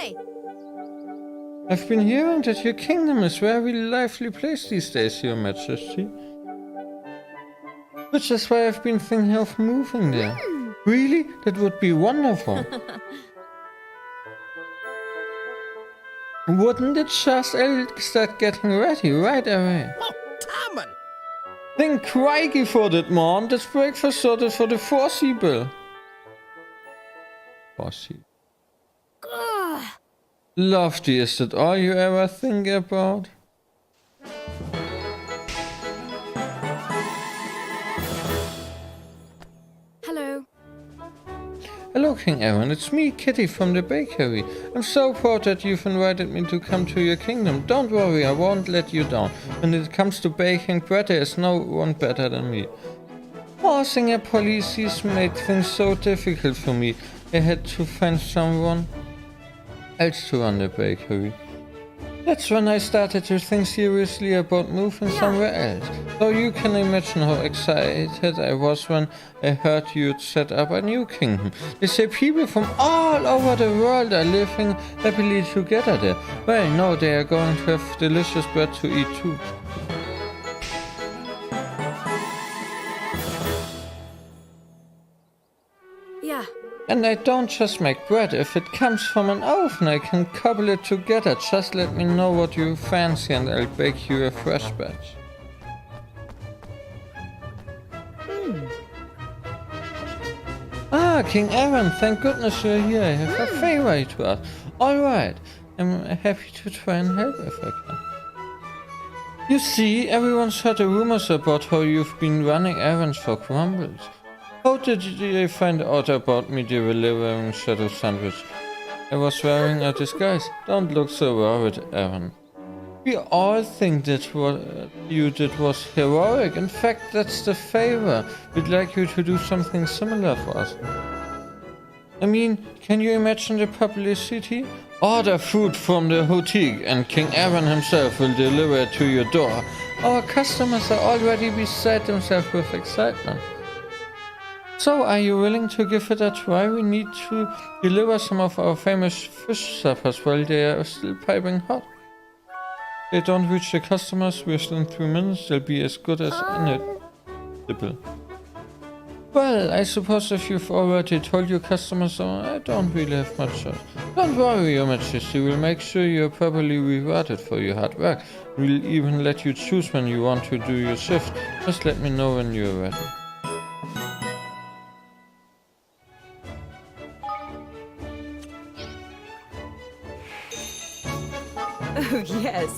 Hi. I've been hearing that your kingdom is a very lively place these days, Your Majesty. Which is why I've been thinking of moving there. Really? That would be wonderful. Wouldn't it just start getting ready right away? Tommen! Think crikey for that, man. That's breakfast sorted for the foreseeable. Foreseeable. Lovely, is that all you ever think about? Hello. Hello, King Aaron. It's me, Kitty, from the bakery. I'm so proud that you've invited me to come to your kingdom. Don't worry, I won't let you down. When it comes to baking bread, there is no one better than me. Passing a policies made things so difficult for me. I had to find someone else to run the bakery. That's when I started to think seriously about moving somewhere else. So you can imagine how excited I was when I heard you'd set up a new kingdom. They say people from all over the world are living happily together there. Well, now they are going to have delicious bread to eat too. Yeah. And I don't just make bread. If it comes from an oven, I can cobble it together. Just let me know what you fancy and I'll bake you a fresh batch. Ah, King Aaron, thank goodness you're here. I have a favor to ask. Alright, I'm happy to try and help if I can. You see, everyone's heard the rumors about how you've been running errands for Crumbles. How did they find out about me delivering shadow sandwich? I was wearing a disguise. Don't look so worried, Aaron. We all think that what you did was heroic. In fact, that's the favor. We'd like you to do something similar for us. I mean, can you imagine the publicity? Order food from the boutique and King Aaron himself will deliver it to your door. Our customers are already beside themselves with excitement. So, are you willing to give it a try? We need to deliver some of our famous fish suppers while they are still piping hot. They don't reach the customers within 3 minutes, they'll be as good as inedible. Well, I suppose if you've already told your customers so, I don't really have much choice. Don't worry, Your Majesty, we'll make sure you're properly rewarded for your hard work. We'll even let you choose when you want to do your shift. Just let me know when you're ready. Oh, yes.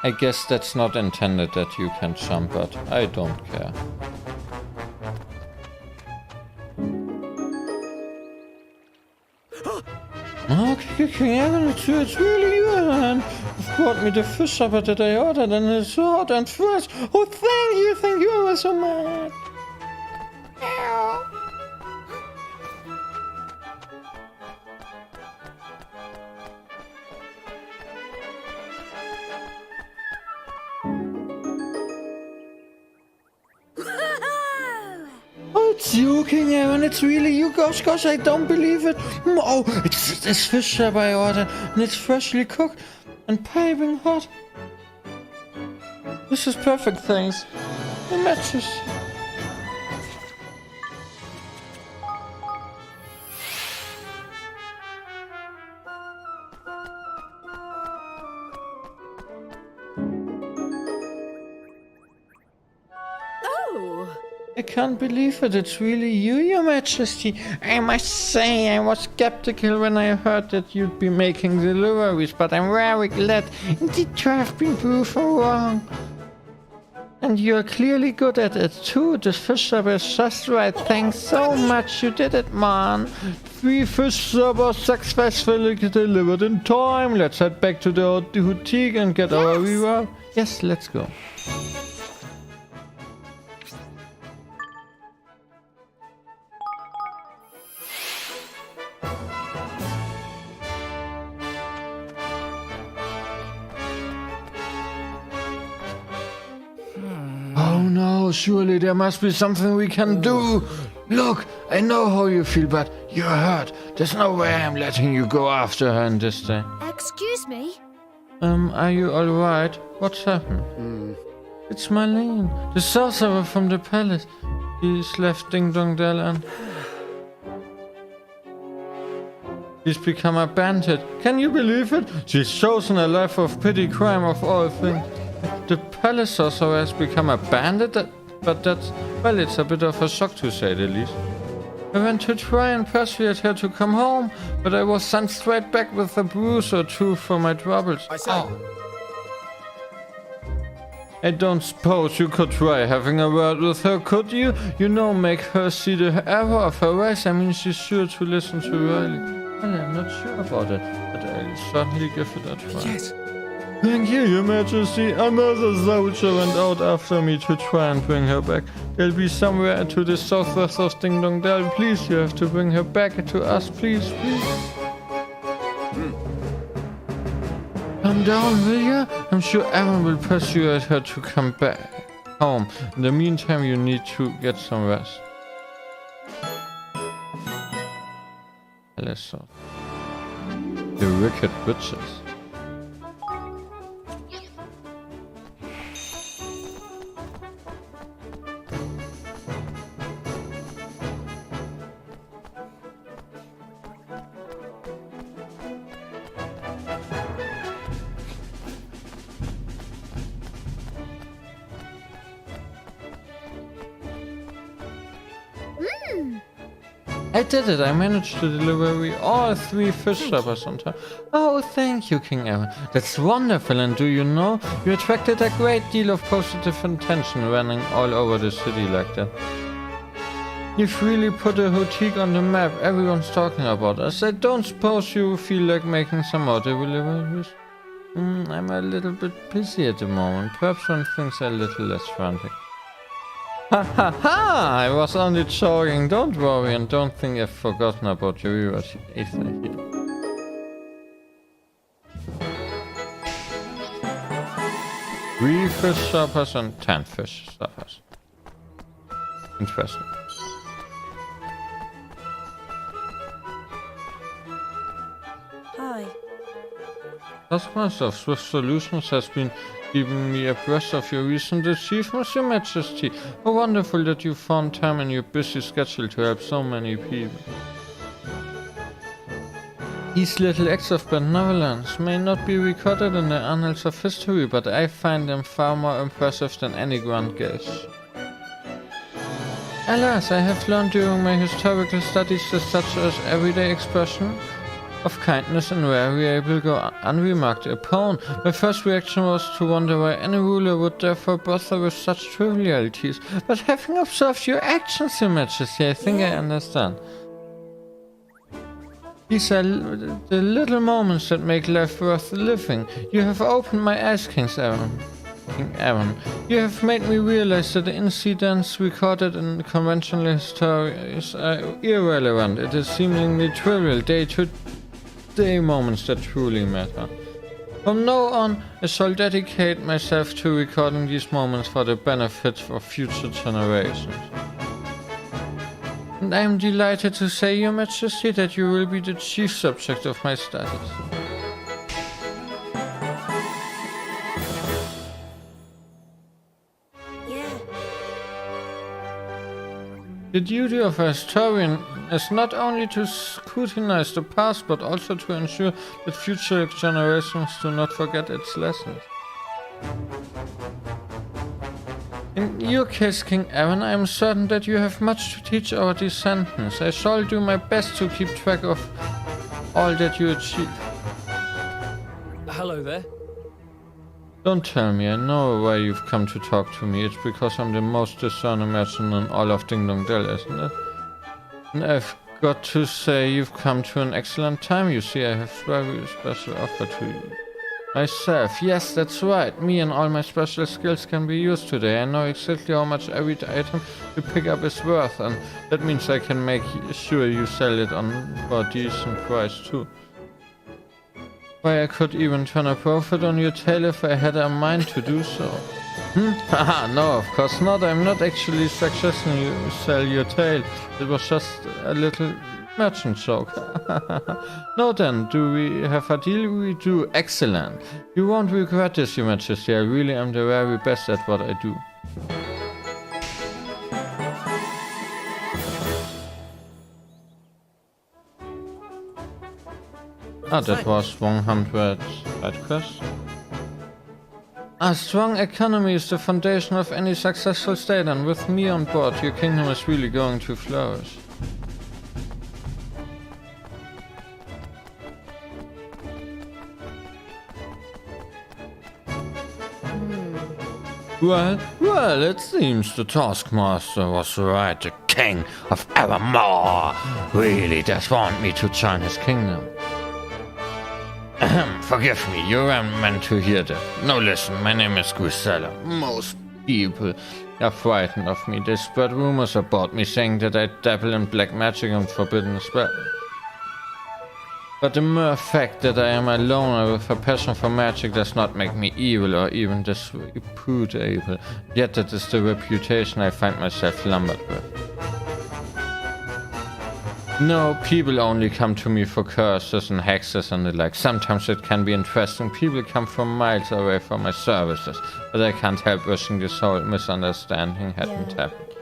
I guess that's not intended that you can jump, but I don't care. Okay, King Aaron, it's really you, and you've brought me the fish supper that I ordered, and it's hot and fresh. Oh, thank you ever so much. Oh, it's you, King Aaron, it's really you. Gosh, I don't believe it. Oh, it's this fish supper I ordered, and it's freshly cooked and piping hot. This is perfect, thanks. It matches. Oh. I can't believe it, it's really you, Your Majesty. I must say, I was skeptical when I heard that you'd be making deliveries, but I'm very glad indeed to have been proven wrong. And you're clearly good at it too. The fish supper is just right. Thanks so much, you did it, man. 3 fish suppers successfully delivered in time. Let's head back to the boutique and get our reward. Yes, let's go. Oh no, surely there must be something we can do. Look, I know how you feel, but you're hurt. There's no way I'm letting you go after her in this day. Excuse me? Are you alright? What's happened? It's Marlene, the sorcerer from the palace. He's left Ding Dong Dell and... She's become a bandit. Can you believe it? She's chosen a life of petty crime of all things. The palace sorcerer has become a bandit? But that's... Well, it's a bit of a shock to say the least. I went to try and persuade her to come home, but I was sent straight back with a bruise or two for my troubles. I don't suppose you could try having a word with her, could you? You know, make her see the error of her ways. I mean, she's sure to listen to Riley. Well, I'm not sure about it, but I'll certainly give it a try. Yes. Thank you, Your Majesty. Another soldier went out after me to try and bring her back. They'll be somewhere to the southwest of Ding Dong Dell. Please, you have to bring her back to us, please, please. Come down, will you? I'm sure Aaron will persuade her to come back home. In the meantime, you need to get some rest. Let's the wicked witches. I did it. I managed to deliver all 3 fish suppers on time. Oh, thank you, King Aaron. That's wonderful, and do you know, you attracted a great deal of positive attention running all over the city like that. You've really put a boutique on the map. Everyone's talking about us. I don't suppose you feel like making some more deliveries? I'm a little bit busy at the moment. Perhaps when things are a little less frantic. Ha ha ha! I was only joking. Don't worry and don't think I've forgotten about your reward either here. 3 fish suppers and 10 fish suppers. Interesting. Hi. Taskmaster of Swift Solutions has been keeping me abreast of your recent achievements, Your Majesty. How wonderful that you found time in your busy schedule to help so many people. These little acts of benevolence may not be recorded in the annals of history, but I find them far more impressive than any grand gesture. Alas, I have learned during my historical studies that such as everyday expression of kindness and rarely go unremarked upon. My first reaction was to wonder why any ruler would therefore bother with such trivialities. But having observed your actions, Your Majesty, I think I understand. These are the little moments that make life worth living. You have opened my eyes, King Aaron. You have made me realize that the incidents recorded in conventional history are irrelevant. It is seemingly trivial day-to-day moments that truly matter. From now on, I shall dedicate myself to recording these moments for the benefit of future generations. And I am delighted to say, Your Majesty, that you will be the chief subject of my studies. The duty of a historian is not only to scrutinize the past, but also to ensure that future generations do not forget its lessons. In your case, King Aaron, I am certain that you have much to teach our descendants. I shall do my best to keep track of all that you achieve. Hello there. Don't tell me, I know why you've come to talk to me. It's because I'm the most discerning merchant in all of Ding Dong Dell, isn't it? And I've got to say, you've come to an excellent time. You see, I have a very special offer to you. Myself, yes, that's right. Me and all my special skills can be used today. I know exactly how much every item you pick up is worth, and that means I can make sure you sell it for a decent price too. Why, I could even turn a profit on your tail if I had a mind to do so. Haha, no, of course not. I'm not actually suggesting you sell your tail. It was just a little merchant joke. No then, do we have a deal? We do. Excellent. You won't regret this, Your Majesty. I really am the very best at what I do. Ah, that was 100 side quests. A strong economy is the foundation of any successful state, and with me on board, your kingdom is really going to flourish. Well, it seems the Taskmaster was right. The King of Evermore really does want me to join his kingdom. Forgive me, you weren't meant to hear that. No, listen, my name is Grisella. Most people are frightened of me. They spread rumors about me, saying that I dabble in black magic and forbidden spells. But the mere fact that I am a loner with a passion for magic does not make me evil or even disreputable. Yet that is the reputation I find myself lumbered with. No, people only come to me for curses and hexes and the like. Sometimes it can be interesting. People come from miles away for my services, but I can't help wishing this whole misunderstanding hadn't happened.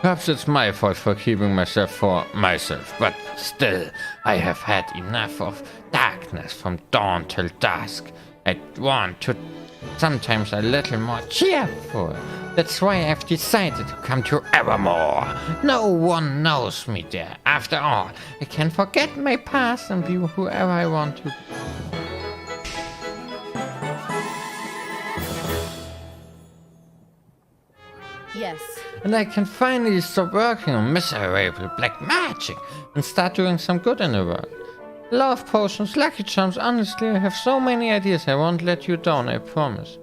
Perhaps it's my fault for keeping myself for myself, but still, I have had enough of darkness from dawn till dusk. I want to sometimes a little more cheerful. That's why I've decided to come to Evermore. No one knows me there. After all, I can forget my past and be whoever I want to be. Yes. And I can finally stop working on miserable black magic and start doing some good in the world. Love potions, lucky charms, honestly, I have so many ideas. I won't let you down, I promise.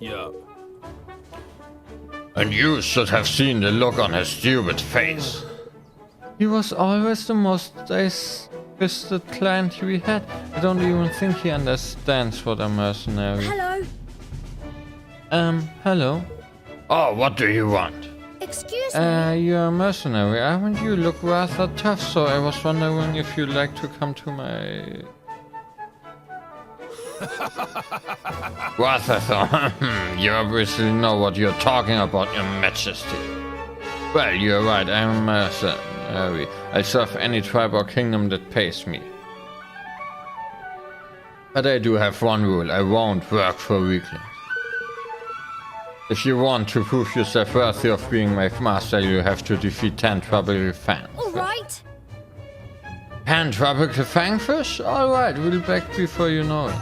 Yeah. And you should have seen the look on his stupid face. He was always the most twisted client we had. I don't even think he understands what a mercenary. Hello. Hello? Oh, what do you want? Excuse me. You're a mercenary, aren't you? Look rather tough, so I was wondering if you'd like to come to my... Rather so. You obviously know what you're talking about, Your Majesty. Well, you're right, I'm a mercenary. I'll serve any tribe or kingdom that pays me. But I do have one rule, I won't work for weaklings. If you want to prove yourself worthy of being my master, you have to defeat 10 tropical fans. Alright. 10 tropical fangfish? Alright, we'll be back before you know it.